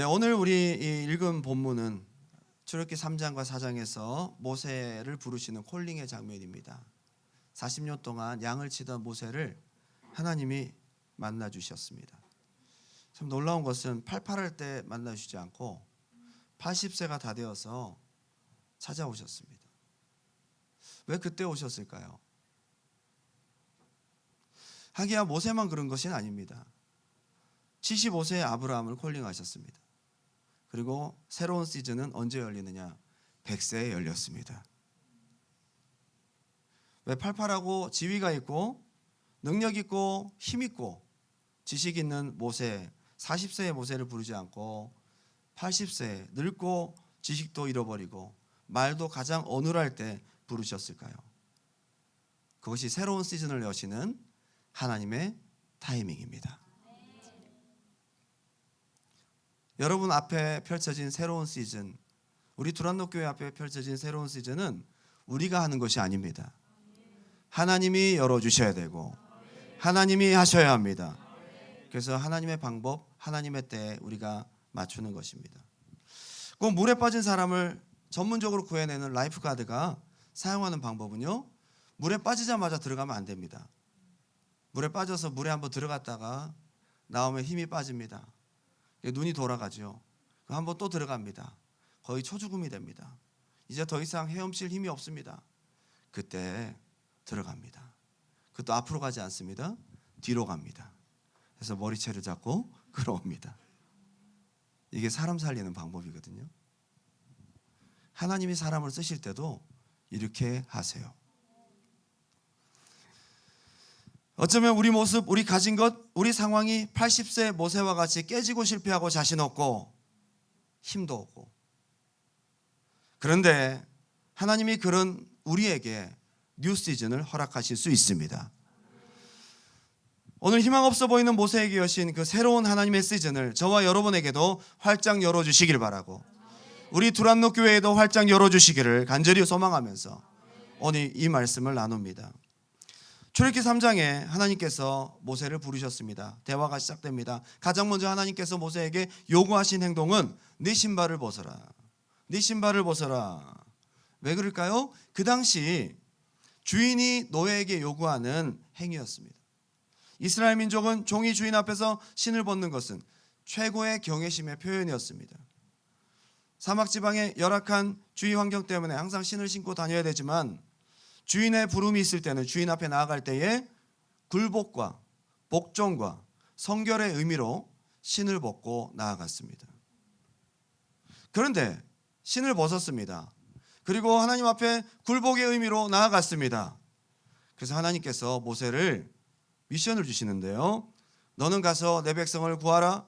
오늘 우리 읽은 본문은 출애굽기 3장과 4장에서 모세를 부르시는 콜링의 장면입니다. 40년 동안 양을 치던 모세를 하나님이 만나 주셨습니다. 참 놀라운 것은 팔팔할 때 만나 주시지 않고 80세가 다 되어서 찾아오셨습니다. 왜 그때 오셨을까요? 하기야 모세만 그런 것이 아닙니다. 75세의 아브라함을 콜링하셨습니다. 그리고 새로운 시즌은 언제 열리느냐? 100세에 열렸습니다. 왜 팔팔하고 지위가 있고 능력 있고 힘 있고 지식 있는 모세, 40세의 모세를 부르지 않고 80세 늙고 지식도 잃어버리고 말도 가장 어눌할 때 부르셨을까요? 그것이 새로운 시즌을 여시는 하나님의 타이밍입니다. 여러분 앞에 펼쳐진 새로운 시즌, 우리 두란노 교회 앞에 펼쳐진 새로운 시즌은 우리가 하는 것이 아닙니다. 하나님이 열어주셔야 되고 하나님이 하셔야 합니다. 그래서 하나님의 방법, 하나님의 때에 우리가 맞추는 것입니다. 꼭 물에 빠진 사람을 전문적으로 구해내는 라이프가드가 사용하는 방법은요, 물에 빠지자마자 들어가면 안 됩니다. 물에 빠져서 물에 한번 들어갔다가 나오면 힘이 빠집니다. 눈이 돌아가죠. 한번 또 들어갑니다. 거의 초죽음이 됩니다. 이제 더 이상 헤엄칠 힘이 없습니다. 그때 들어갑니다. 그것도 앞으로 가지 않습니다. 뒤로 갑니다. 그래서 머리채를 잡고 끌어옵니다. 이게 사람 살리는 방법이거든요. 하나님이 사람을 쓰실 때도 이렇게 하세요. 어쩌면 우리 모습, 우리 가진 것, 우리 상황이 80세 모세와 같이 깨지고 실패하고 자신 없고 힘도 없고, 그런데 하나님이 그런 우리에게 뉴 시즌을 허락하실 수 있습니다. 오늘 희망 없어 보이는 모세에게 여신 그 새로운 하나님의 시즌을 저와 여러분에게도 활짝 열어주시길 바라고, 우리 두란노 교회에도 활짝 열어주시기를 간절히 소망하면서 오늘 이 말씀을 나눕니다. 출애굽기 3장에 하나님께서 모세를 부르셨습니다. 대화가 시작됩니다. 가장 먼저 하나님께서 모세에게 요구하신 행동은 네 신발을 벗어라. 네 신발을 벗어라. 왜 그럴까요? 그 당시 주인이 노예에게 요구하는 행위였습니다. 이스라엘 민족은 종이 주인 앞에서 신을 벗는 것은 최고의 경외심의 표현이었습니다. 사막 지방의 열악한 주위 환경 때문에 항상 신을 신고 다녀야 되지만, 주인의 부름이 있을 때는, 주인 앞에 나아갈 때에 굴복과 복종과 성결의 의미로 신을 벗고 나아갔습니다. 그런데 신을 벗었습니다. 그리고 하나님 앞에 굴복의 의미로 나아갔습니다. 그래서 하나님께서 모세를 미션을 주시는데요, 너는 가서 내 백성을 구하라.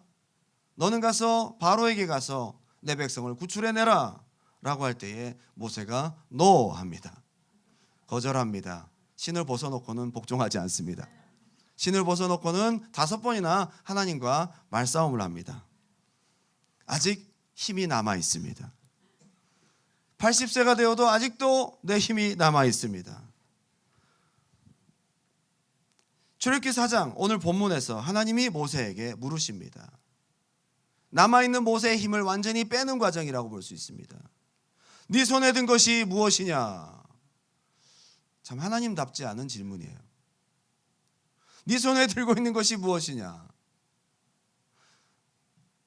너는 가서 바로에게 가서 내 백성을 구출해내라 라고 할 때에 모세가 노 합니다. 거절합니다. 신을 벗어놓고는 복종하지 않습니다. 신을 벗어놓고는 5번이나 하나님과 말싸움을 합니다. 아직 힘이 남아 있습니다. 80세가 되어도 아직도 내 힘이 남아 있습니다. 출애굽기 4장 오늘 본문에서 하나님이 모세에게 물으십니다. 남아있는 모세의 힘을 완전히 빼는 과정이라고 볼 수 있습니다. 네 손에 든 것이 무엇이냐? 참 하나님답지 않은 질문이에요. 네 손에 들고 있는 것이 무엇이냐?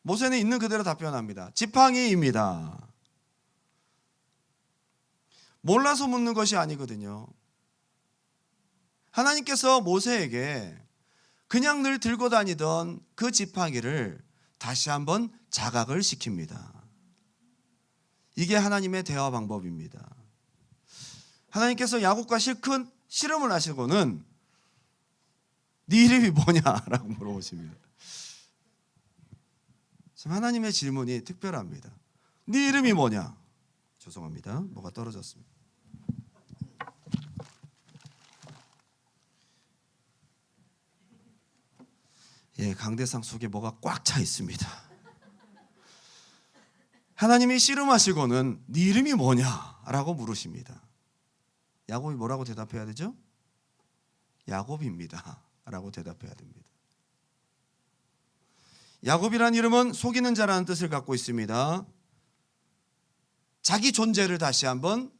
모세는 있는 그대로 답변합니다. 지팡이입니다. 몰라서 묻는 것이 아니거든요. 하나님께서 모세에게 그냥 늘 들고 다니던 그 지팡이를 다시 한번 자각을 시킵니다. 이게 하나님의 대화 방법입니다. 하나님께서 야곱과 실컷 씨름을 하시고는 네 이름이 뭐냐라고 물어보십니다. 참 하나님의 질문이 특별합니다. 네 이름이 뭐냐? 죄송합니다. 뭐가 떨어졌습니다. 강대상 속에 뭐가 꽉 차 있습니다. 하나님이 씨름하시고는 네 이름이 뭐냐라고 물으십니다. 야곱이 뭐라고 대답해야 되죠? 야곱입니다 라고 대답해야 됩니다. 야곱이란 이름은 속이는 자라는 뜻을 갖고 있습니다. 자기 존재를 다시 한번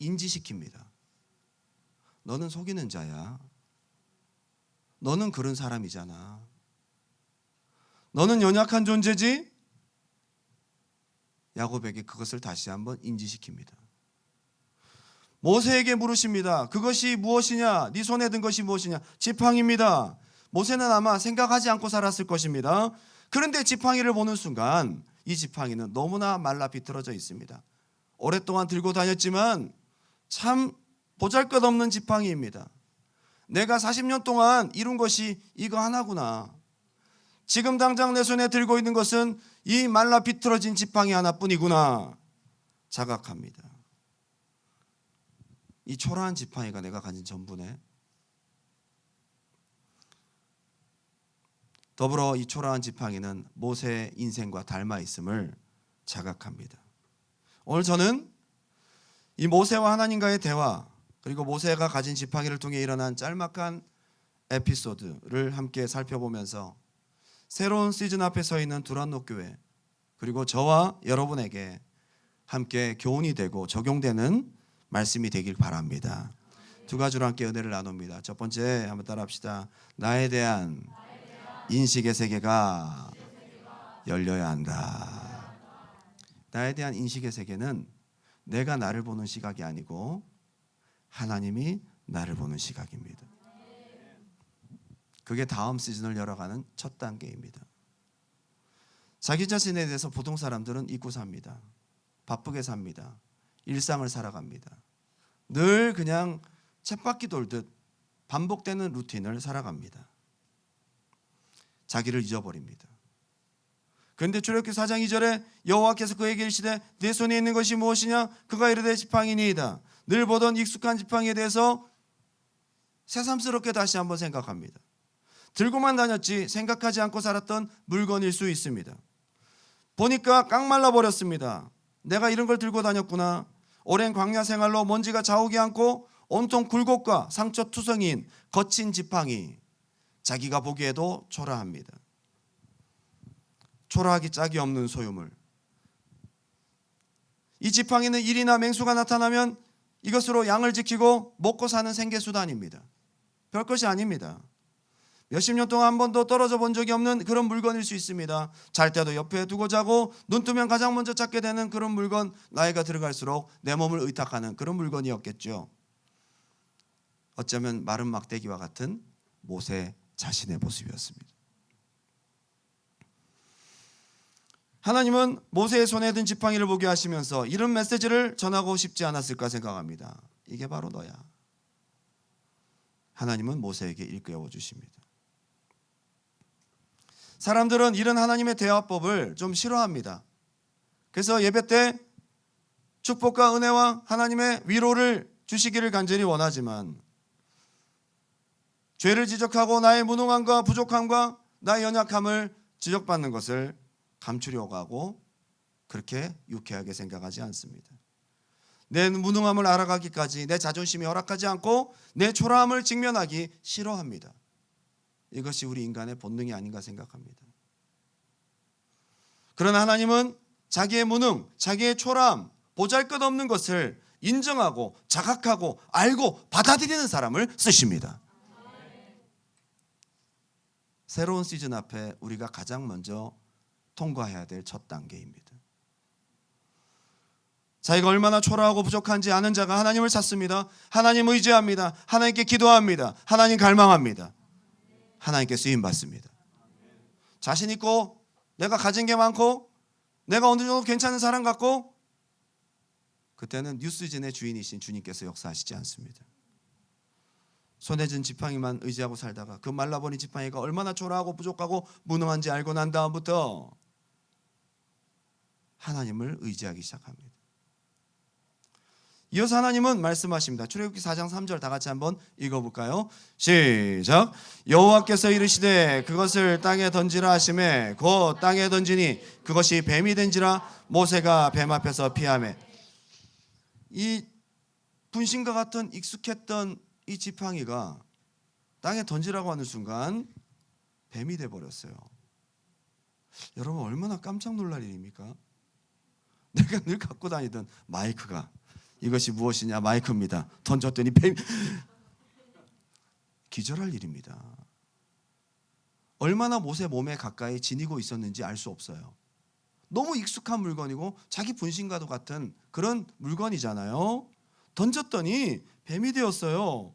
인지시킵니다. 너는 속이는 자야. 너는 그런 사람이잖아. 너는 연약한 존재지? 야곱에게 그것을 다시 한번 인지시킵니다. 모세에게 물으십니다. 그것이 무엇이냐? 네 손에 든 것이 무엇이냐? 지팡이입니다. 모세는 아마 생각하지 않고 살았을 것입니다. 그런데 지팡이를 보는 순간 이 지팡이는 너무나 말라 비틀어져 있습니다. 오랫동안 들고 다녔지만 참 보잘것없는 지팡이입니다. 내가 40년 동안 이룬 것이 이거 하나구나. 지금 당장 내 손에 들고 있는 것은 이 말라 비틀어진 지팡이 하나뿐이구나 자각합니다. 이 초라한 지팡이가 내가 가진 전부네. 더불어 이 초라한 지팡이는 모세의 인생과 닮아 있음을 자각합니다. 오늘 저는 이 모세와 하나님과의 대화, 그리고 모세가 가진 지팡이를 통해 일어난 짤막한 에피소드를 함께 살펴보면서 새로운 시즌 앞에 서 있는 두란노 교회, 그리고 저와 여러분에게 함께 교훈이 되고 적용되는 말씀이 되길 바랍니다. 두 가지로 함께 은혜를 나눕니다. 첫 번째 한번 따라합시다. 나에 대한 인식의 세계가 열려야 한다. 나에 대한 인식의 세계는 내가 나를 보는 시각이 아니고 하나님이 나를 보는 시각입니다. 그게 다음 시즌을 열어가는 첫 단계입니다. 자기 자신에 대해서 보통 사람들은 잊고 삽니다. 바쁘게 삽니다. 일상을 살아갑니다. 늘 그냥 쳇바퀴 돌듯 반복되는 루틴을 살아갑니다. 자기를 잊어버립니다. 그런데 출애굽기 4장 2절에 여호와께서 그에게 이르시되 네 손에 있는 것이 무엇이냐? 그가 이르되 지팡이니이다. 늘 보던 익숙한 지팡이에 대해서 새삼스럽게 다시 한번 생각합니다. 들고만 다녔지 생각하지 않고 살았던 물건일 수 있습니다. 보니까 깡말라 버렸습니다. 내가 이런 걸 들고 다녔구나. 오랜 광야 생활로 먼지가 자욱이 않고 온통 굴곡과 상처 투성이인 거친 지팡이, 자기가 보기에도 초라합니다. 초라하기 짝이 없는 소유물. 이 지팡이는 일이나 맹수가 나타나면 이것으로 양을 지키고 먹고 사는 생계수단입니다. 별것이 아닙니다. 몇십 년 동안 한 번도 떨어져 본 적이 없는 그런 물건일 수 있습니다. 잘 때도 옆에 두고 자고 눈 뜨면 가장 먼저 찾게 되는 그런 물건, 나이가 들어갈수록 내 몸을 의탁하는 그런 물건이었겠죠. 어쩌면 마른 막대기와 같은 모세 자신의 모습이었습니다. 하나님은 모세의 손에 든 지팡이를 보게 하시면서 이런 메시지를 전하고 싶지 않았을까 생각합니다. 이게 바로 너야. 하나님은 모세에게 일깨워 주십니다. 사람들은 이런 하나님의 대화법을 좀 싫어합니다. 그래서 예배 때 축복과 은혜와 하나님의 위로를 주시기를 간절히 원하지만 죄를 지적하고 나의 무능함과 부족함과 나의 연약함을 지적받는 것을 감추려고 하고 그렇게 유쾌하게 생각하지 않습니다. 내 무능함을 알아가기까지 내 자존심이 허락하지 않고 내 초라함을 직면하기 싫어합니다. 이것이 우리 인간의 본능이 아닌가 생각합니다. 그러나 하나님은 자기의 무능, 자기의 초라함, 보잘것없는 것을 인정하고 자각하고 알고 받아들이는 사람을 쓰십니다. 새로운 시즌 앞에 우리가 가장 먼저 통과해야 될 첫 단계입니다. 자기가 얼마나 초라하고 부족한지 아는 자가 하나님을 찾습니다. 하나님 의지합니다. 하나님께 기도합니다. 하나님 갈망합니다. 하나님께 쓰임받습니다. 자신 있고 내가 가진 게 많고 내가 어느 정도 괜찮은 사람 같고 그때는 뉴시즌의 주인이신 주님께서 역사하시지 않습니다. 손에 든 지팡이만 의지하고 살다가 그 말라버린 지팡이가 얼마나 초라하고 부족하고 무능한지 알고 난 다음부터 하나님을 의지하기 시작합니다. 이어서 하나님은 말씀하십니다. 출애굽기 4장 3절 다 같이 한번 읽어볼까요? 시작. 여호와께서 이르시되 그것을 땅에 던지라 하시매 곧 땅에 던지니 그것이 뱀이 된지라 모세가 뱀 앞에서 피하매. 이 분신과 같은 익숙했던 이 지팡이가 땅에 던지라고 하는 순간 뱀이 돼버렸어요. 여러분 얼마나 깜짝 놀랄 일입니까? 내가 늘 갖고 다니던 마이크가 이것이 무엇이냐? 마이크입니다. 던졌더니 뱀이 기절할 일입니다. 얼마나 모세 몸에 가까이 지니고 있었는지 알 수 없어요. 너무 익숙한 물건이고 자기 분신과도 같은 그런 물건이잖아요. 던졌더니 뱀이 되었어요.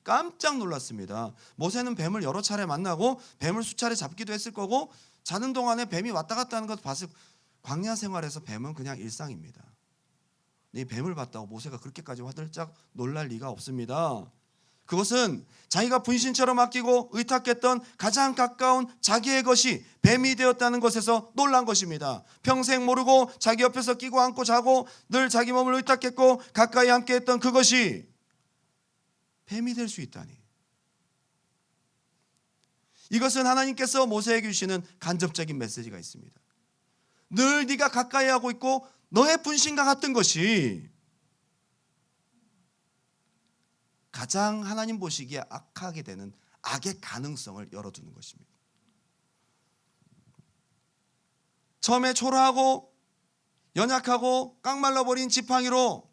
깜짝 놀랐습니다. 모세는 뱀을 여러 차례 만나고 뱀을 수차례 잡기도 했을 거고 자는 동안에 뱀이 왔다 갔다 하는 것 봤을 광야 생활에서 뱀은 그냥 일상입니다. 이 뱀을 봤다고 모세가 그렇게까지 화들짝 놀랄 리가 없습니다. 그것은 자기가 분신처럼 아끼고 의탁했던 가장 가까운 자기의 것이 뱀이 되었다는 것에서 놀란 것입니다. 평생 모르고 자기 옆에서 끼고 안고 자고 늘 자기 몸을 의탁했고 가까이 함께했던 그것이 뱀이 될 수 있다니. 이것은 하나님께서 모세에게 주시는 간접적인 메시지가 있습니다. 늘 네가 가까이 하고 있고 너의 분신과 같은 것이 가장 하나님 보시기에 악하게 되는 악의 가능성을 열어두는 것입니다. 처음에 초라하고 연약하고 깡말라버린 지팡이로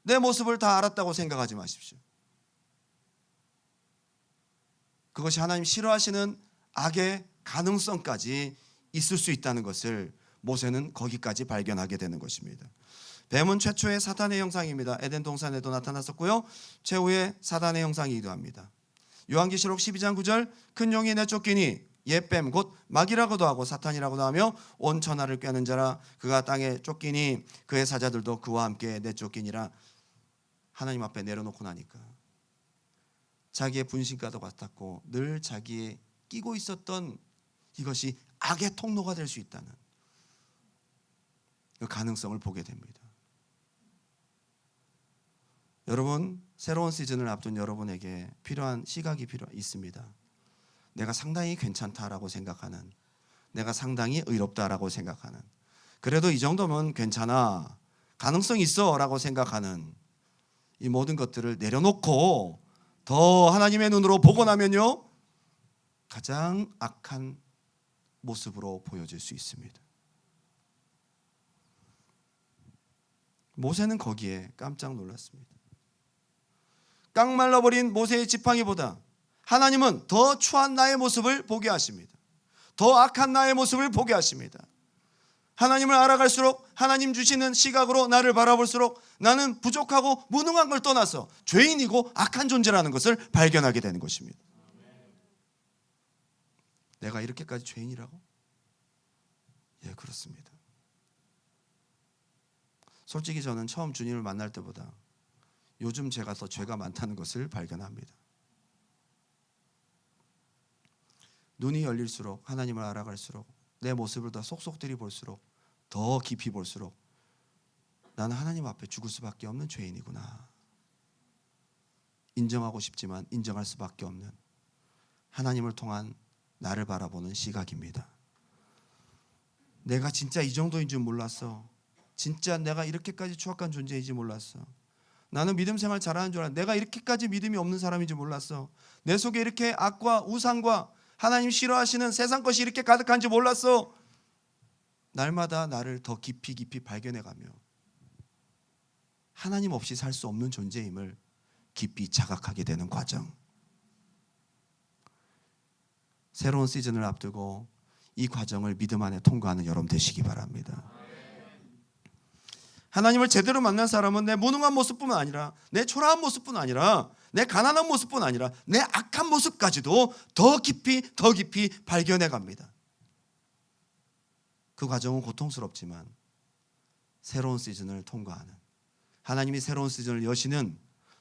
내 모습을 다 알았다고 생각하지 마십시오. 그것이 하나님 싫어하시는 악의 가능성까지 있을 수 있다는 것을 모세는 거기까지 발견하게 되는 것입니다. 뱀은 최초의 사탄의 형상입니다. 에덴 동산에도 나타났었고요. 최후의 사단의 형상이기도 합니다. 요한계시록 12장 9절 큰 용이 내쫓기니 옛뱀 곧 마귀라고도 하고 사탄이라고도 하며 온 천하를 꿰는 자라 그가 땅에 쫓기니 그의 사자들도 그와 함께 내쫓기니라. 하나님 앞에 내려놓고 나니까 자기의 분신과도 같았고 늘 자기의 끼고 있었던 이것이 악의 통로가 될 수 있다는 그 가능성을 보게 됩니다. 여러분, 새로운 시즌을 앞둔 여러분에게 필요한 시각이 있습니다. 내가 상당히 괜찮다라고 생각하는, 내가 상당히 의롭다라고 생각하는, 그래도 이 정도면 괜찮아, 가능성 있어 라고 생각하는 이 모든 것들을 내려놓고 더 하나님의 눈으로 보고 나면요 가장 악한 모습으로 보여질 수 있습니다. 모세는 거기에 깜짝 놀랐습니다. 깡말라버린 모세의 지팡이보다 하나님은 더 추한 나의 모습을 보게 하십니다. 더 악한 나의 모습을 보게 하십니다. 하나님을 알아갈수록 하나님 주시는 시각으로 나를 바라볼수록 나는 부족하고 무능한 걸 떠나서 죄인이고 악한 존재라는 것을 발견하게 되는 것입니다. 내가 이렇게까지 죄인이라고? 예, 그렇습니다. 솔직히 저는 처음 주님을 만날 때보다 요즘 제가 더 죄가 많다는 것을 발견합니다. 눈이 열릴수록 하나님을 알아갈수록 내 모습을 더 속속들이 볼수록 더 깊이 볼수록 나는 하나님 앞에 죽을 수밖에 없는 죄인이구나. 인정하고 싶지만 인정할 수밖에 없는 하나님을 통한 나를 바라보는 시각입니다. 내가 진짜 이 정도인 줄 몰랐어. 진짜 내가 이렇게까지 추악한 존재인지 몰랐어. 나는 믿음 생활 잘하는 줄 알았는데 내가 이렇게까지 믿음이 없는 사람인지 몰랐어. 내 속에 이렇게 악과 우상과 하나님 싫어하시는 세상 것이 이렇게 가득한지 몰랐어. 날마다 나를 더 깊이 발견해가며 하나님 없이 살 수 없는 존재임을 깊이 자각하게 되는 과정. 새로운 시즌을 앞두고 이 과정을 믿음 안에 통과하는 여러분 되시기 바랍니다. 하나님을 제대로 만난 사람은 내 무능한 모습뿐만 아니라 내 초라한 모습뿐 아니라 내 가난한 모습뿐 아니라 내 악한 모습까지도 더 깊이 발견해 갑니다. 그 과정은 고통스럽지만 새로운 시즌을 통과하는 하나님이 새로운 시즌을 여시는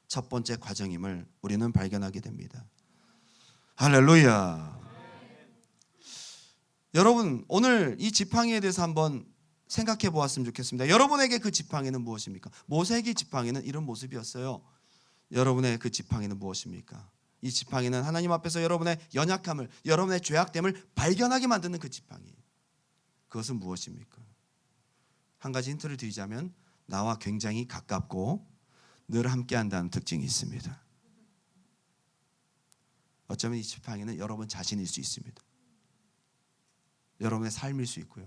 첫 번째 과정임을 우리는 발견하게 됩니다. 할렐루야. 여러분, 오늘 이 지팡이에 대해서 한번 생각해 보았으면 좋겠습니다. 여러분에게 그 지팡이는 무엇입니까? 모세에게 지팡이는 이런 모습이었어요. 여러분의 그 지팡이는 무엇입니까? 이 지팡이는 하나님 앞에서 여러분의 연약함을, 여러분의 죄악됨을 발견하게 만드는 그 지팡이. 그것은 무엇입니까? 한 가지 힌트를 드리자면 나와 굉장히 가깝고 늘 함께한다는 특징이 있습니다. 어쩌면 이 지팡이는 여러분 자신일 수 있습니다. 여러분의 삶일 수 있고요.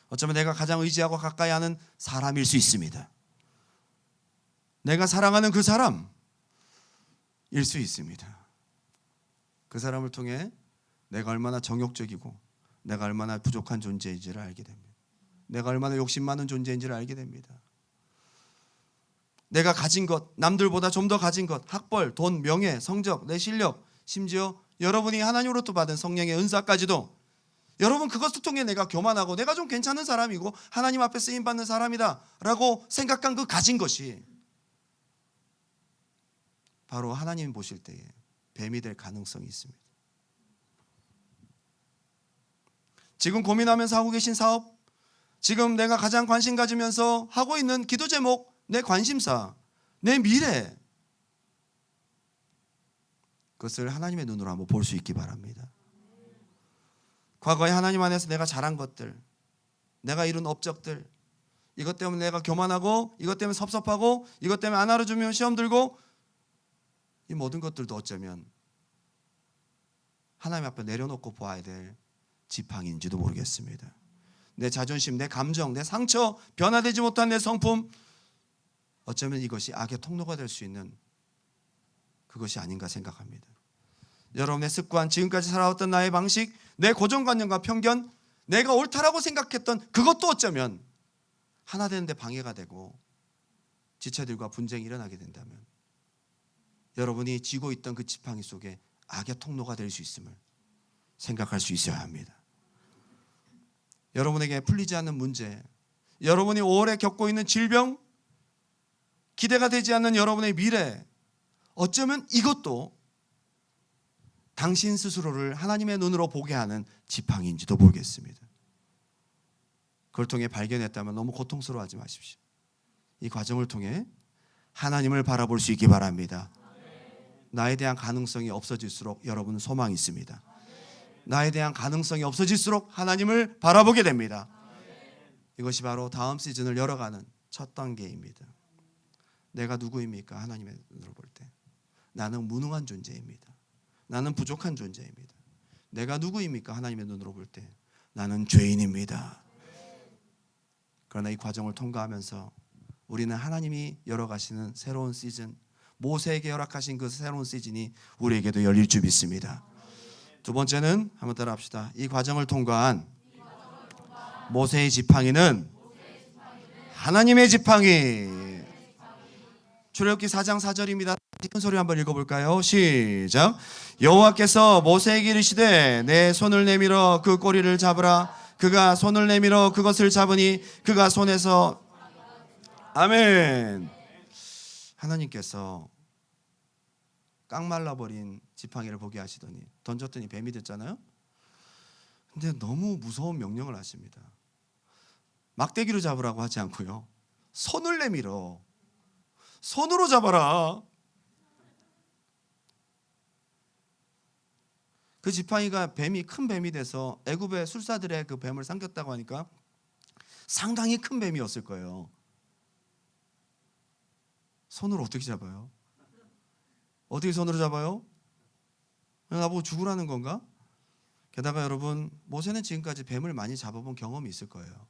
어쩌면 내가 가장 의지하고 가까이 하는 사람일 수 있습니다. 내가 사랑하는 그 사람일 수 있습니다. 그 사람을 통해 내가 얼마나 정욕적이고 내가 얼마나 부족한 존재인지를 알게 됩니다. 내가 얼마나 욕심 많은 존재인지를 알게 됩니다. 내가 가진 것, 남들보다 좀 더 가진 것, 학벌, 돈, 명예, 성적, 내 실력, 심지어 여러분이 하나님으로부터 받은 성령의 은사까지도 여러분 그것을 통해 내가 교만하고 내가 좀 괜찮은 사람이고 하나님 앞에 쓰임받는 사람이다 라고 생각한 그 가진 것이 바로 하나님 보실 때에 뱀이 될 가능성이 있습니다. 지금 고민하면서 하고 계신 사업, 지금 내가 가장 관심 가지면서 하고 있는 기도 제목, 내 관심사, 내 미래, 그것을 하나님의 눈으로 한번 볼 수 있기 바랍니다. 과거에 하나님 안에서 내가 잘한 것들, 내가 이룬 업적들, 이것 때문에 내가 교만하고 이것 때문에 섭섭하고 이것 때문에 안 알아주면 시험 들고, 이 모든 것들도 어쩌면 하나님 앞에 내려놓고 보아야 될 지팡이인지도 모르겠습니다. 내 자존심, 내 감정, 내 상처, 변화되지 못한 내 성품, 어쩌면 이것이 악의 통로가 될 수 있는 그것이 아닌가 생각합니다. 여러분의 습관, 지금까지 살아왔던 나의 방식, 내 고정관념과 편견, 내가 옳다라고 생각했던 그것도 어쩌면 하나 되는데 방해가 되고 지체들과 분쟁이 일어나게 된다면 여러분이 쥐고 있던 그 지팡이 속에 악의 통로가 될 수 있음을 생각할 수 있어야 합니다. 여러분에게 풀리지 않는 문제, 여러분이 오래 겪고 있는 질병, 기대가 되지 않는 여러분의 미래, 어쩌면 이것도 당신 스스로를 하나님의 눈으로 보게 하는 지팡이인지도 모르겠습니다. 그걸 통해 발견했다면 너무 고통스러워하지 마십시오. 이 과정을 통해 하나님을 바라볼 수 있기 바랍니다. 나에 대한 가능성이 없어질수록 여러분은 소망이 있습니다. 나에 대한 가능성이 없어질수록 하나님을 바라보게 됩니다. 이것이 바로 다음 시즌을 열어가는 첫 단계입니다. 내가 누구입니까? 하나님의 눈으로 볼 때 나는 무능한 존재입니다. 나는 부족한 존재입니다. 내가 누구입니까? 하나님의 눈으로 볼 때 나는 죄인입니다. 그러나 이 과정을 통과하면서 우리는 하나님이 열어가시는 새로운 시즌, 모세에게 허락하신 그 새로운 시즌이 우리에게도 열릴 줄 믿습니다. 두 번째는 한번 따라 합시다. 이 과정을 통과한 모세의 지팡이는 하나님의 지팡이. 출애굽기 4장 4절입니다. 큰 소리 한번 읽어볼까요? 시작. 여호와께서 모세에게 이르시되 내 손을 내밀어 그 꼬리를 잡으라. 그가 손을 내밀어 그것을 잡으니 그가 손에서 아멘. 하나님께서 깡말라버린 지팡이를 보게 하시더니 던졌더니 뱀이 됐잖아요. 근데 너무 무서운 명령을 하십니다. 막대기로 잡으라고 하지 않고요, 손을 내밀어 손으로 잡아라. 그 지팡이가 뱀이 큰 뱀이 돼서 애굽의 술사들의 그 뱀을 삼켰다고 하니까 상당히 큰 뱀이었을 거예요. 손으로 어떻게 잡아요? 어떻게 손으로 잡아요? 나보고 죽으라는 건가? 게다가 여러분, 모세는 지금까지 뱀을 많이 잡아본 경험이 있을 거예요.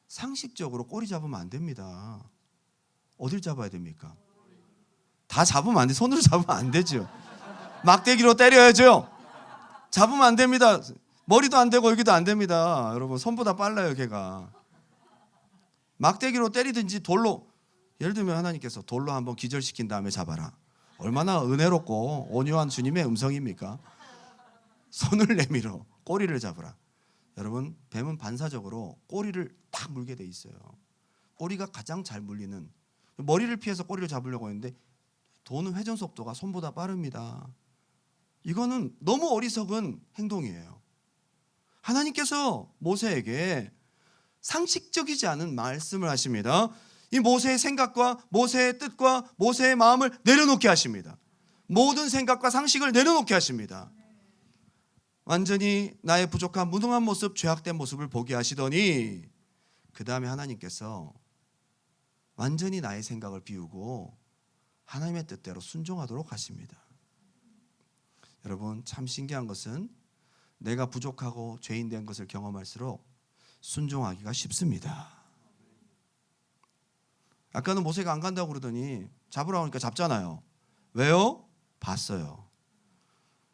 상식적으로 꼬리 잡으면 안 됩니다. 어딜 잡아야 됩니까? 다 잡으면 안 돼. 손으로 잡으면 안 되죠. 막대기로 때려야죠. 잡으면 안 됩니다. 머리도 안 되고 여기도 안 됩니다. 여러분, 손보다 빨라요, 걔가. 막대기로 때리든지 돌로, 예를 들면 하나님께서 돌로 한번 기절시킨 다음에 잡아라. 얼마나 은혜롭고 온유한 주님의 음성입니까? 손을 내밀어 꼬리를 잡으라. 여러분, 뱀은 반사적으로 꼬리를 딱 물게 돼 있어요. 꼬리가 가장 잘 물리는, 머리를 피해서 꼬리를 잡으려고 했는데 도는 회전 속도가 손보다 빠릅니다. 이거는 너무 어리석은 행동이에요. 하나님께서 모세에게 상식적이지 않은 말씀을 하십니다. 이 모세의 생각과 모세의 뜻과 모세의 마음을 내려놓게 하십니다. 모든 생각과 상식을 내려놓게 하십니다. 완전히 나의 부족한 무능한 모습, 죄악된 모습을 보게 하시더니 그 다음에 하나님께서 완전히 나의 생각을 비우고 하나님의 뜻대로 순종하도록 하십니다. 여러분, 참 신기한 것은 내가 부족하고 죄인 된 것을 경험할수록 순종하기가 쉽습니다. 아까는 모세가 안 간다고 그러더니 잡으라고 하니까 잡잖아요. 왜요? 봤어요.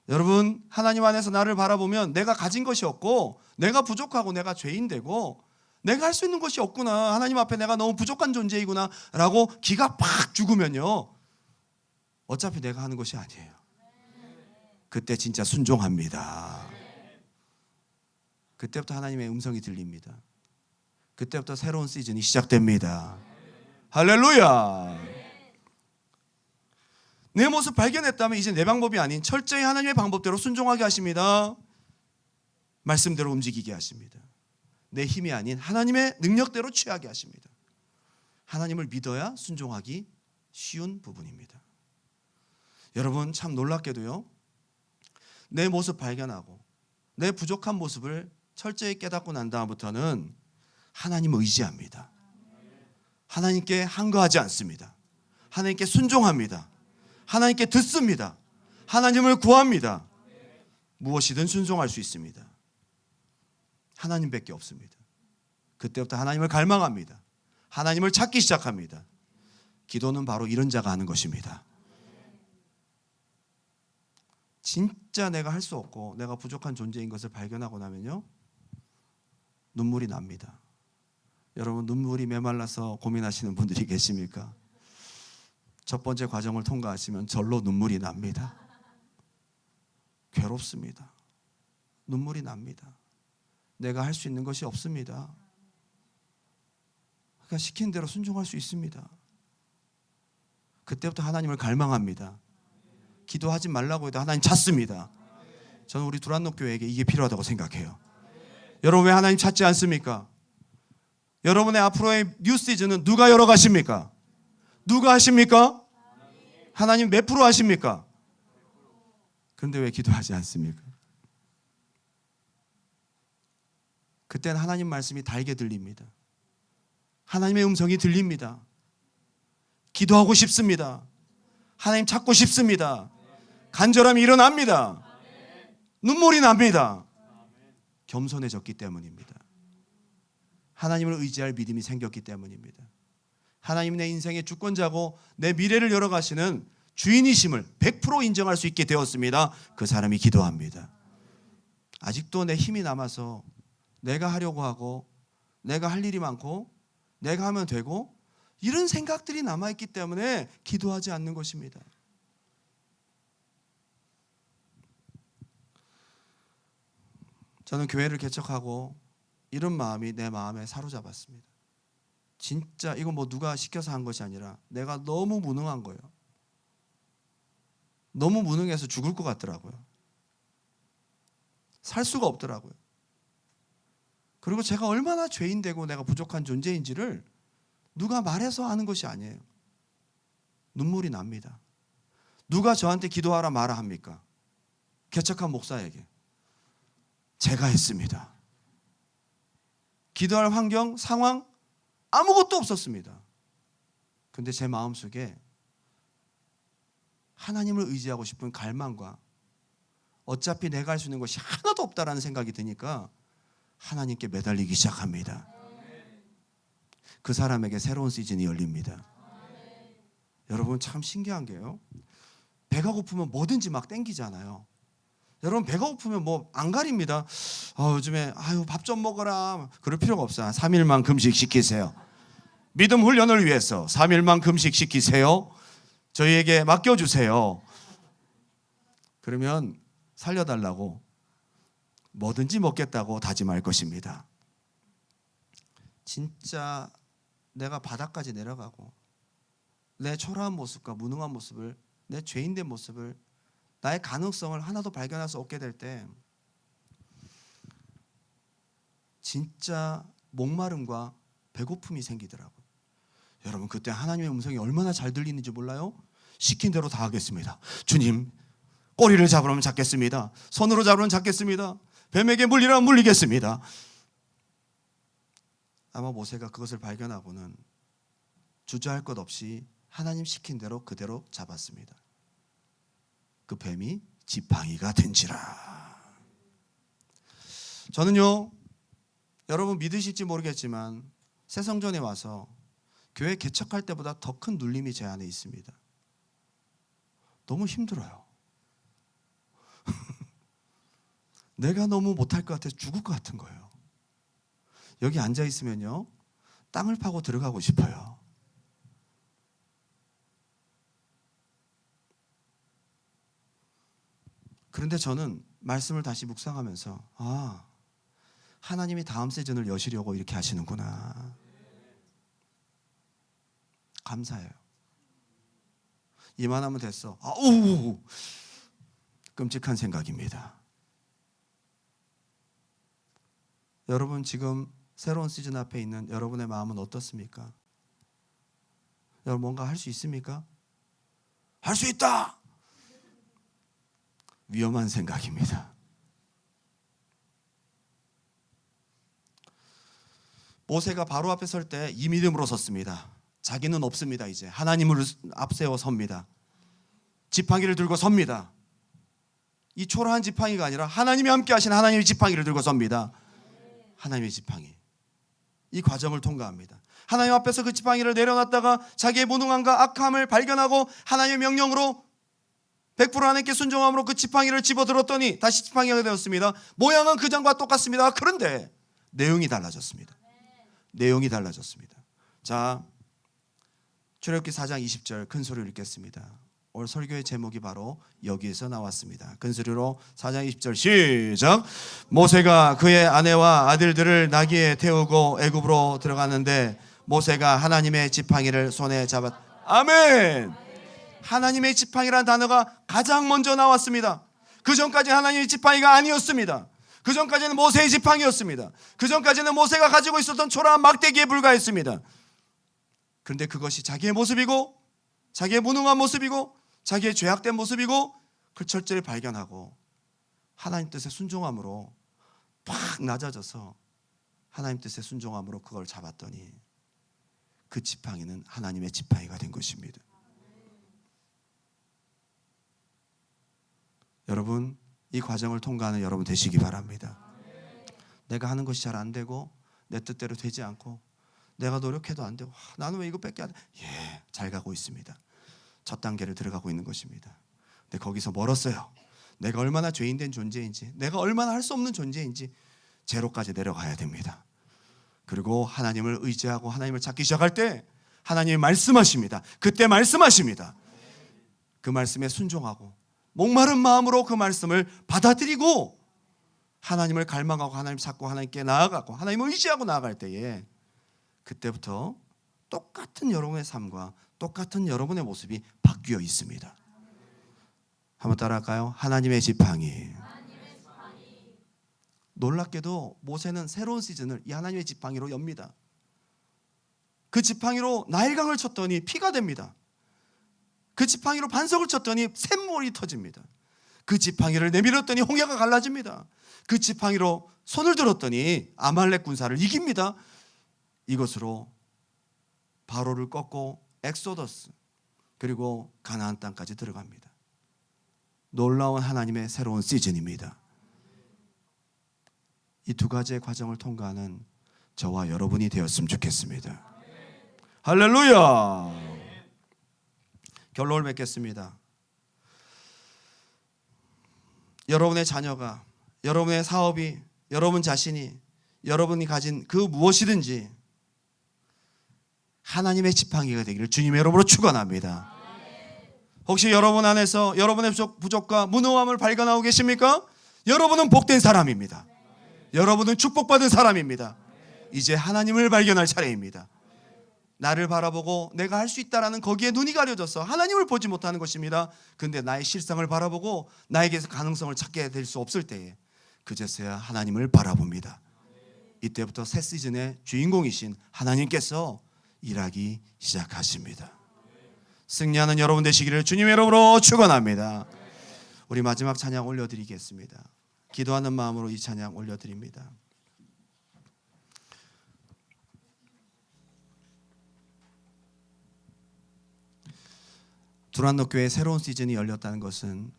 여러분, 하나님 안에서 나를 바라보면 내가 가진 것이 없고 내가 부족하고 내가 죄인 되고 내가 할 수 있는 것이 없구나, 하나님 앞에 내가 너무 부족한 존재이구나 라고 기가 팍 죽으면요, 어차피 내가 하는 것이 아니에요. 그때 진짜 순종합니다. 그때부터 하나님의 음성이 들립니다. 그때부터 새로운 시즌이 시작됩니다. 할렐루야. 내 모습 발견했다면 이제 내 방법이 아닌 철저히 하나님의 방법대로 순종하게 하십니다. 말씀대로 움직이게 하십니다. 내 힘이 아닌 하나님의 능력대로 취하게 하십니다. 하나님을 믿어야 순종하기 쉬운 부분입니다. 여러분, 참 놀랍게도요, 내 모습 발견하고 내 부족한 모습을 철저히 깨닫고 난 다음부터는 하나님을 의지합니다. 하나님께 항거하지 않습니다. 하나님께 순종합니다. 하나님께 듣습니다. 하나님을 구합니다. 무엇이든 순종할 수 있습니다. 하나님밖에 없습니다. 그때부터 하나님을 갈망합니다. 하나님을 찾기 시작합니다. 기도는 바로 이런 자가 하는 것입니다. 진짜 내가 할 수 없고 내가 부족한 존재인 것을 발견하고 나면요, 눈물이 납니다. 여러분, 눈물이 메말라서 고민하시는 분들이 계십니까? 첫 번째 과정을 통과하시면 절로 눈물이 납니다. 괴롭습니다. 눈물이 납니다. 내가 할 수 있는 것이 없습니다. 그러니까 시킨 대로 순종할 수 있습니다. 그때부터 하나님을 갈망합니다. 기도하지 말라고 해도 하나님 찾습니다. 저는 우리 두란노 교회에게 이게 필요하다고 생각해요. 여러분, 왜 하나님 찾지 않습니까? 여러분의 앞으로의 뉴 시즌은 누가 열어가십니까? 누가 하십니까? 하나님 몇 프로 하십니까? 그런데 왜 기도하지 않습니까? 그때는 하나님 말씀이 달게 들립니다. 하나님의 음성이 들립니다. 기도하고 싶습니다. 하나님 찾고 싶습니다. 간절함이 일어납니다. 눈물이 납니다. 겸손해졌기 때문입니다. 하나님을 의지할 믿음이 생겼기 때문입니다. 하나님 내 인생의 주권자고 내 미래를 열어가시는 주인이심을 100% 인정할 수 있게 되었습니다. 그 사람이 기도합니다. 아직도 내 힘이 남아서 내가 하려고 하고 내가 할 일이 많고 내가 하면 되고 이런 생각들이 남아있기 때문에 기도하지 않는 것입니다. 저는 교회를 개척하고 이런 마음이 내 마음에 사로잡았습니다. 진짜 이건 뭐 누가 시켜서 한 것이 아니라 내가 너무 무능한 거예요. 너무 무능해서 죽을 것 같더라고요. 살 수가 없더라고요. 그리고 제가 얼마나 죄인되고 내가 부족한 존재인지를 누가 말해서 하는 것이 아니에요. 눈물이 납니다. 누가 저한테 기도하라 말아 합니까? 개척한 목사에게. 제가 했습니다. 기도할 환경, 상황 아무것도 없었습니다. 근데 제 마음속에 하나님을 의지하고 싶은 갈망과 어차피 내가 할 수 있는 것이 하나도 없다라는 생각이 드니까 하나님께 매달리기 시작합니다. 그 사람에게 새로운 시즌이 열립니다. 여러분, 참 신기한 게요, 배가 고프면 뭐든지 막 땡기잖아요. 여러분, 배가 고프면 뭐 안 가립니다. 요즘에 밥 좀 먹어라, 그럴 필요가 없어요. 3일만 금식 시키세요. 믿음 훈련을 위해서 3일만 금식 시키세요. 저희에게 맡겨주세요. 그러면 살려달라고 뭐든지 먹겠다고 다짐할 것입니다. 진짜 내가 바닥까지 내려가고 내 초라한 모습과 무능한 모습을, 내 죄인된 모습을, 나의 가능성을 하나도 발견할 수 없게 될 때 진짜 목마름과 배고픔이 생기더라고요. 여러분, 그때 하나님의 음성이 얼마나 잘 들리는지 몰라요? 시킨 대로 다 하겠습니다. 주님, 꼬리를 잡으면 잡겠습니다. 손으로 잡으면 잡겠습니다. 뱀에게 물리라면 물리겠습니다. 아마 모세가 그것을 발견하고는 주저할 것 없이 하나님 시킨 대로 그대로 잡았습니다. 그 뱀이 지팡이가 된지라. 저는요, 여러분 믿으실지 모르겠지만 새성전에 와서 교회 개척할 때보다 더 큰 눌림이 제 안에 있습니다. 너무 힘들어요. 내가 너무 못할 것 같아서 죽을 것 같은 거예요. 여기 앉아 있으면요, 땅을 파고 들어가고 싶어요. 그런데 저는 말씀을 다시 묵상하면서 하나님이 다음 시즌을 여시려고 이렇게 하시는구나. 감사해요. 이만하면 됐어. 끔찍한 생각입니다. 여러분 지금 새로운 시즌 앞에 있는 여러분의 마음은 어떻습니까? 여러분 뭔가 할 수 있습니까? 할 수 있다! 위험한 생각입니다. 모세가 바로 앞에 설 때 이 믿음으로 섰습니다. 자기는 없습니다. 이제 하나님을 앞세워 섭니다. 지팡이를 들고 섭니다. 이 초라한 지팡이가 아니라 하나님이 함께 하신 하나님의 지팡이를 들고 섭니다. 하나님의 지팡이. 이 과정을 통과합니다. 하나님 앞에서 그 지팡이를 내려놨다가 자기의 무능함과 악함을 발견하고 하나님의 명령으로 100% 하나님께 순종함으로 그 지팡이를 집어들었더니 다시 지팡이가 되었습니다. 모양은 그 전과 똑같습니다. 그런데 내용이 달라졌습니다. 내용이 달라졌습니다. 자, 출애굽기 4장 20절 큰 소리로 읽겠습니다. 오늘 설교의 제목이 바로 여기에서 나왔습니다. 큰 소리로 4장 20절 시작. 모세가 그의 아내와 아들들을 나귀에 태우고 애굽으로 들어갔는데 모세가 하나님의 지팡이를 손에 잡았. 아멘. 하나님의 지팡이라는 단어가 가장 먼저 나왔습니다. 그 전까지 하나님의 지팡이가 아니었습니다. 그 전까지는 모세의 지팡이였습니다. 그 전까지는 모세가 가지고 있었던 초라한 막대기에 불과했습니다. 그런데 그것이 자기의 모습이고 자기의 무능한 모습이고 자기의 죄악된 모습이고 그 철저히 발견하고 하나님 뜻에 순종함으로 팍 낮아져서 하나님 뜻에 순종함으로 그걸 잡았더니 그 지팡이는 하나님의 지팡이가 된 것입니다. 여러분 이 과정을 통과하는 여러분 되시기 바랍니다. 내가 하는 것이 잘 안 되고 내 뜻대로 되지 않고 내가 노력해도 안 되고 나는 왜 이것밖에 안 돼? 잘 가고 있습니다. 첫 단계를 들어가고 있는 것입니다. 근데 거기서 멀었어요. 내가 얼마나 죄인된 존재인지 내가 얼마나 할 수 없는 존재인지 제로까지 내려가야 됩니다. 그리고 하나님을 의지하고 하나님을 찾기 시작할 때 하나님이 말씀하십니다. 그때 말씀하십니다. 그 말씀에 순종하고 목마른 마음으로 그 말씀을 받아들이고 하나님을 갈망하고 하나님 찾고 하나님께 나아가고 하나님을 의지하고 나아갈 때에 그때부터 똑같은 여러분의 삶과 똑같은 여러분의 모습이 바뀌어 있습니다. 한번 따라할까요? 하나님의 지팡이. 놀랍게도 모세는 새로운 시즌을 이 하나님의 지팡이로 엽니다. 그 지팡이로 나일강을 쳤더니 피가 됩니다. 그 지팡이로 반석을 쳤더니 샘물이 터집니다. 그 지팡이를 내밀었더니 홍해가 갈라집니다. 그 지팡이로 손을 들었더니 아말렉 군사를 이깁니다. 이것으로 바로를 꺾고 엑소더스 그리고 가나안 땅까지 들어갑니다. 놀라운 하나님의 새로운 시즌입니다. 이 두 가지의 과정을 통과하는 저와 여러분이 되었으면 좋겠습니다. 할렐루야. 결론을 맺겠습니다. 여러분의 자녀가 여러분의 사업이 여러분 자신이 여러분이 가진 그 무엇이든지 하나님의 지팡이가 되기를 주님의 이름으로 축원합니다. 혹시 여러분 안에서 여러분의 부족과 무능함을 발견하고 계십니까? 여러분은 복된 사람입니다. 여러분은 축복받은 사람입니다. 이제 하나님을 발견할 차례입니다. 나를 바라보고 내가 할 수 있다라는 거기에 눈이 가려져서 하나님을 보지 못하는 것입니다. 그런데 나의 실상을 바라보고 나에게서 가능성을 찾게 될 수 없을 때에 그제서야 하나님을 바라봅니다. 이때부터 새 시즌의 주인공이신 하나님께서 일하기 시작하십니다. 승리하는 여러분 되시기를 주님의 이름으로 축원합니다. 우리 마지막 찬양 올려드리겠습니다. 기도하는 마음으로 이 찬양 올려드립니다. 두란노 교회의 새로운 시즌이 열렸다는 것은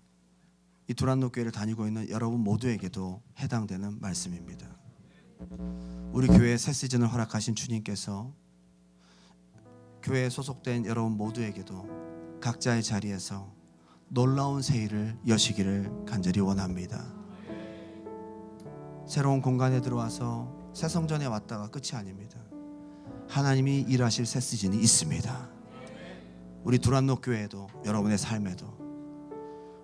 이 두란노 교회를 다니고 있는 여러분 모두에게도 해당되는 말씀입니다. 우리 교회에 새 시즌을 허락하신 주님께서 교회에 소속된 여러분 모두에게도 각자의 자리에서 놀라운 새 일을 여시기를 간절히 원합니다. 새로운 공간에 들어와서 새 성전에 왔다가 끝이 아닙니다. 하나님이 일하실 새 시즌이 있습니다. 우리 두란노 교회에도 여러분의 삶에도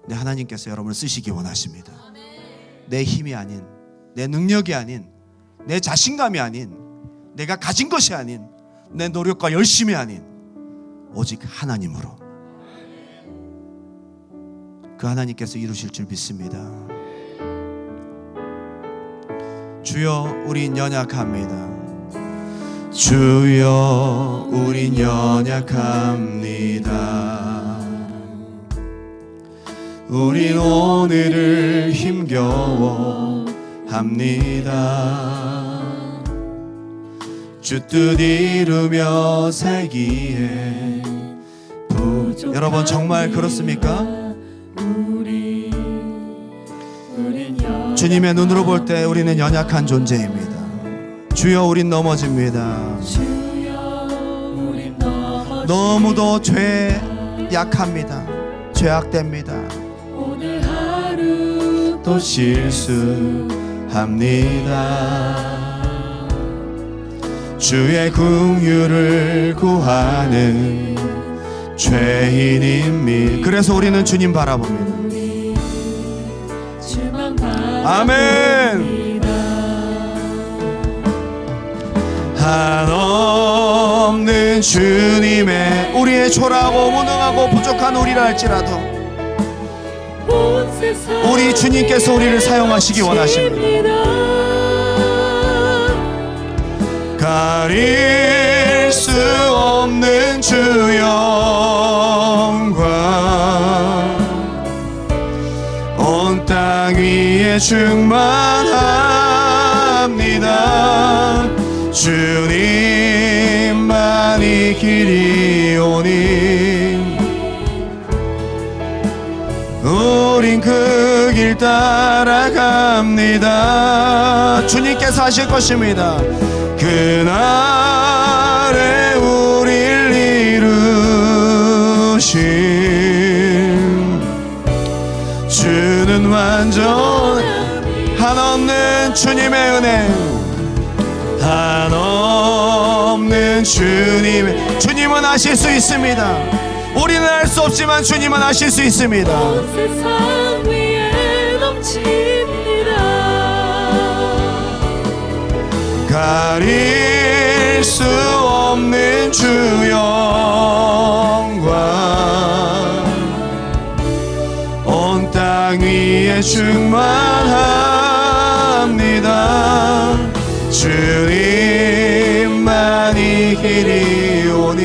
하나님께서 여러분을 쓰시기 원하십니다. 내 힘이 아닌, 내 능력이 아닌, 내 자신감이 아닌, 내가 가진 것이 아닌, 내 노력과 열심이 아닌 오직 하나님으로 그 하나님께서 이루실 줄 믿습니다. 주여 우린 연약합니다. 주여 우린 연약합니다. 우린 오늘을 힘겨워합니다. 주 뜻 이루며 살기에 여러분 정말 그렇습니까? 주님의 눈으로 볼 때 우리는 연약한 존재입니다. 주여 우린 넘어집니다. 너무도 죄약합니다. 죄악됩니다. 오늘 하루도 실수합니다. 주의 긍휼을 구하는 죄인입니다. 그래서 우리는 주님 바라봅니다. 아멘. 한없는 주님의 우리의 초라하고 무능하고 부족한 우리라 할지라도 우리 주님께서 우리를 사용하시기 원하십니다. 가릴 수 없는 주 영광 온 땅 위에 충만합니다. 주님만이 길이 오니 우린 그 길 따라갑니다. 주님께서 하실 것입니다. 그날에 우릴 이루신 주는 완전 한없는 주님의 은혜 한없는 주님은 하실 수 있습니다. 우리는 할 수 없지만 주님은 하실 수 있습니다. 온 세상 위에 넘칩니다. 가릴 수 없는 주 영광 온 땅 위에 충만합니다. 주님만이 길이 오니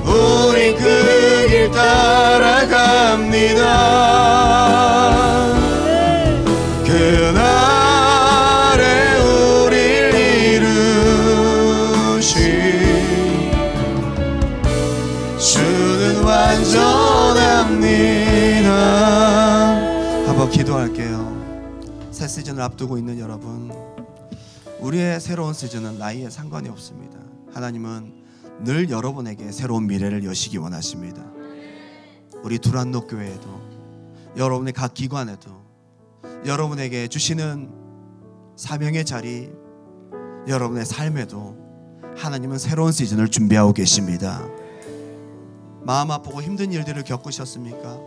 우린 그 길 따라갑니다. 그날에 우릴 이루신 주는 완전합니다. 한번 기도할게요. 새 시즌을 앞두고 있는 여러분, 우리의 새로운 시즌은 나이에 상관이 없습니다. 하나님은 늘 여러분에게 새로운 미래를 여시기 원하십니다. 우리 두란노 교회에도 여러분의 각 기관에도 여러분에게 주시는 사명의 자리, 여러분의 삶에도 하나님은 새로운 시즌을 준비하고 계십니다. 마음 아프고 힘든 일들을 겪으셨습니까?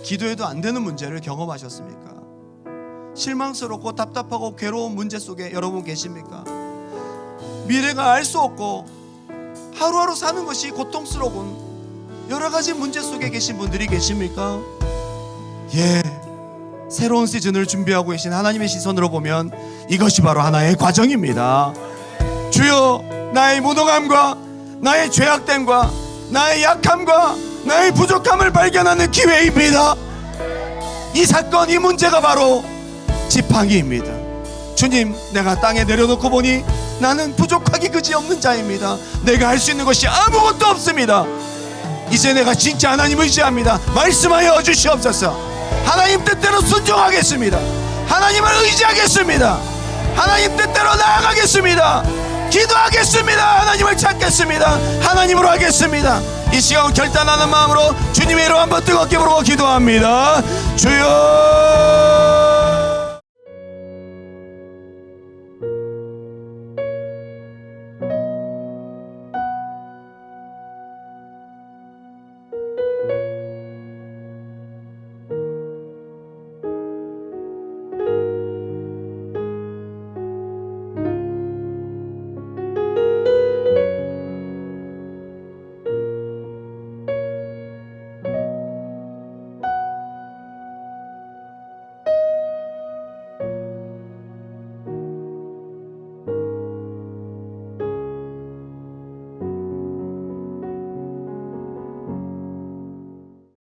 기도해도 안 되는 문제를 경험하셨습니까? 실망스럽고 답답하고 괴로운 문제 속에 여러분 계십니까? 미래가 알 수 없고 하루하루 사는 것이 고통스러운 여러 가지 문제 속에 계신 분들이 계십니까? 예, 새로운 시즌을 준비하고 계신 하나님의 시선으로 보면 이것이 바로 하나의 과정입니다. 주여, 나의 무능함과 나의 죄악됨과 나의 약함과 나의 부족함을 발견하는 기회입니다. 이 사건, 이 문제가 바로 지팡이입니다. 주님, 내가 땅에 내려놓고 보니 나는 부족하기 그지없는 자입니다. 내가 할 수 있는 것이 아무것도 없습니다. 이제 내가 진짜 하나님을 의지합니다. 말씀하여 주시옵소서. 하나님 뜻대로 순종하겠습니다. 하나님을 의지하겠습니다. 하나님 뜻대로 나아가겠습니다. 기도하겠습니다. 하나님을 찾겠습니다. 하나님으로 하겠습니다. 이 시간 결단하는 마음으로 주님의 이름 한번 뜨겁게 부르고 기도합니다. 주여